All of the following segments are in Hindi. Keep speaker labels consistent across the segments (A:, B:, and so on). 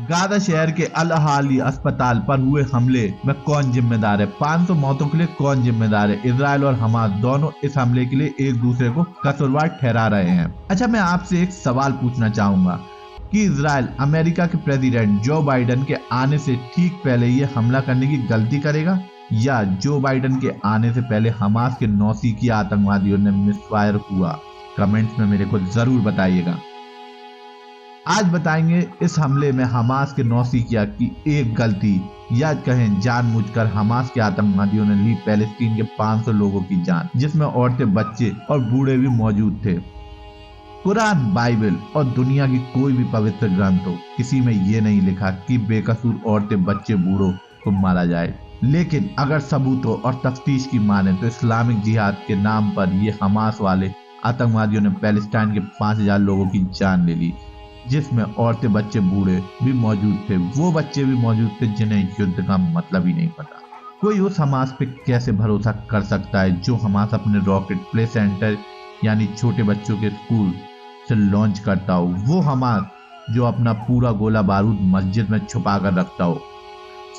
A: गाजा शहर के अल अहाली अस्पताल पर हुए हमले में कौन जिम्मेदार है? 500 मौतों के लिए कौन जिम्मेदार है? इजराइल और हमास दोनों इस हमले के लिए एक दूसरे को कसूरवार ठहरा रहे हैं। अच्छा, मैं आपसे एक सवाल पूछना चाहूंगा कि इजराइल अमेरिका के प्रेसिडेंट जो बाइडेन के आने से ठीक पहले ये हमला करने की गलती करेगा, या जो बाइडेन के आने से पहले हमास के नौसिखिए आतंकवादियों ने मिसफायर हुआ? कमेंट्स में मेरे को जरूर बताइएगा। आज बताएंगे इस हमले में हमास के नौसिखिया की एक गलती या कहें जानबूझकर हमास के आतंकवादियों ने ली पैलेस्टीन के 500 लोगों की जान, जिसमें औरतें, बच्चे और बूढ़े भी मौजूद थे। कुरान, बाइबल और दुनिया की कोई भी पवित्र ग्रंथ हो, किसी में ये नहीं लिखा कि बेकसूर औरतें, बच्चे, बूढ़ों को मारा जाए। लेकिन अगर सबूतों और तफ्तीश की माने तो इस्लामिक जिहाद के नाम पर ये हमास वाले आतंकवादियों ने पैलेस्टाइन के 5000 लोगों की जान ले ली, जिसमें औरतें, बच्चे, बूढ़े भी मौजूद थे। वो बच्चे भी मौजूद थे जिन्हें युद्ध का मतलब ही नहीं पता। कोई उस हमास पे कैसे भरोसा कर सकता है जो हमास अपने रॉकेट प्ले सेंटर यानी छोटे बच्चों के स्कूल से लॉन्च करता हो? वो हमास जो अपना पूरा गोला बारूद मस्जिद में छुपा कर रखता हो?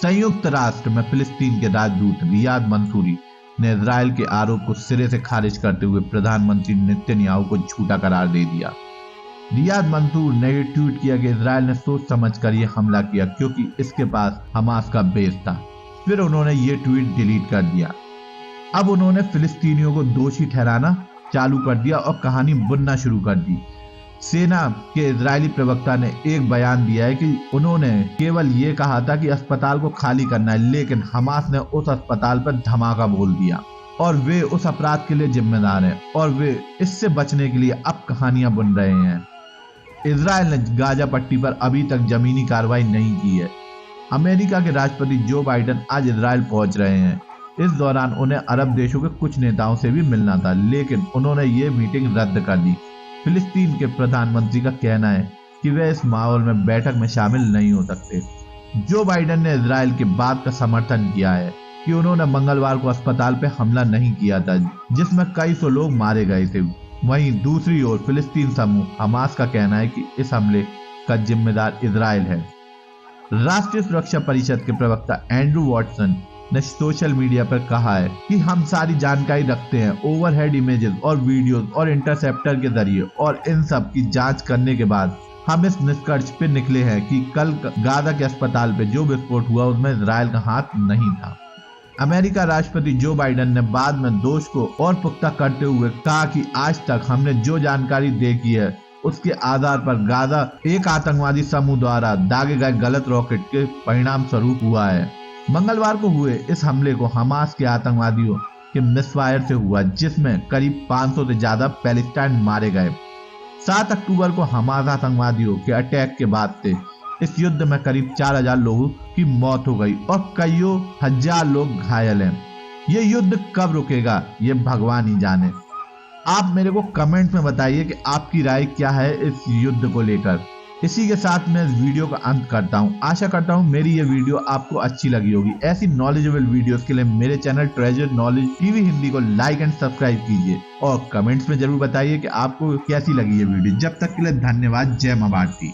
A: संयुक्त राष्ट्र में फिलिस्तीन के राजदूत रियाद मंसूरी ने इजराइल के आरोप को सिरे से खारिज करते हुए प्रधानमंत्री नेतन्याहू को झूठा करार दे दिया। रियाद मंसूर ने ये ट्वीट किया कि इजराइल ने सोच समझकर ये हमला किया क्योंकि इसके पास हमास का बेस था। फिर उन्होंने ये ट्वीट डिलीट कर दिया। अब उन्होंने फिलिस्तीनियों को दोषी ठहराना चालू कर दिया और कहानी बुनना शुरू कर दी। सेना के इजरायली प्रवक्ता ने एक बयान दिया है कि उन्होंने केवल ये कहा था कि अस्पताल को खाली करना है, लेकिन हमास ने उस अस्पताल पर धमाका बोल दिया और वे उस अपराध के लिए जिम्मेदार हैं और वे इससे बचने के लिए अब कहानियां बुन रहे हैं। इजराइल ने गाजा पट्टी पर अभी तक जमीनी कार्रवाई नहीं की है। अमेरिका के राष्ट्रपति जो बाइडेन आज इजराइल पहुंच रहे हैं। इस दौरान उन्हें अरब देशों के कुछ नेताओं से भी मिलना था, लेकिन उन्होंने ये मीटिंग रद्द कर दी। फिलिस्तीन के प्रधानमंत्री का कहना है कि वे इस माहौल में बैठक में शामिल नहीं हो सकते। जो बाइडेन ने इजराइल के बात का समर्थन किया है कि उन्होंने मंगलवार को अस्पताल पर हमला नहीं किया था, जिसमें कई सौ लोग मारे गए थे। वहीं दूसरी ओर फिलिस्तीन समूह हमास का कहना है कि इस हमले का जिम्मेदार इजराइल है। राष्ट्रीय सुरक्षा परिषद के प्रवक्ता एंड्रू वॉटसन ने सोशल मीडिया पर कहा है कि हम सारी जानकारी रखते हैं ओवरहेड इमेजेस और वीडियोस और इंटरसेप्टर के जरिए, और इन सब की जांच करने के बाद हम इस निष्कर्ष पे निकले हैं कि कल गाजा के अस्पताल पे जो विस्फोट हुआ उसमें इजराइल का हाथ नहीं था। अमेरिका राष्ट्रपति जो बाइडेन ने बाद में दोष को और पुख्ता करते हुए कहा कि आज तक हमने जो जानकारी देखी है उसके आधार पर गाजा एक आतंकवादी समूह द्वारा दागे गए गलत रॉकेट के परिणाम स्वरूप हुआ है। मंगलवार को हुए इस हमले को हमास के आतंकवादियों के मिसफायर से हुआ, जिसमें करीब 500 से ज्यादा पैलेस्टाइन मारे गए। 7 अक्टूबर को हमास आतंकवादियों के अटैक के बाद से इस युद्ध में करीब 4000 लोगों की मौत हो गई और कईयों हजार लोग घायल हैं। ये युद्ध कब रुकेगा ये भगवान ही जाने। आप मेरे को कमेंट में बताइए कि आपकी राय क्या है इस युद्ध को लेकर। इसी के साथ मैं इस वीडियो का अंत करता हूँ। आशा करता हूँ मेरी ये वीडियो आपको अच्छी लगी होगी। ऐसी नॉलेजेबल वीडियोस के लिए मेरे channel treasure knowledge TV Hindi को लाइक एंड सब्सक्राइब कीजिए और कमेंट्स में जरूर बताइए कि आपको कैसी लगी ये वीडियो। जब तक के लिए धन्यवाद। जय मां भारती।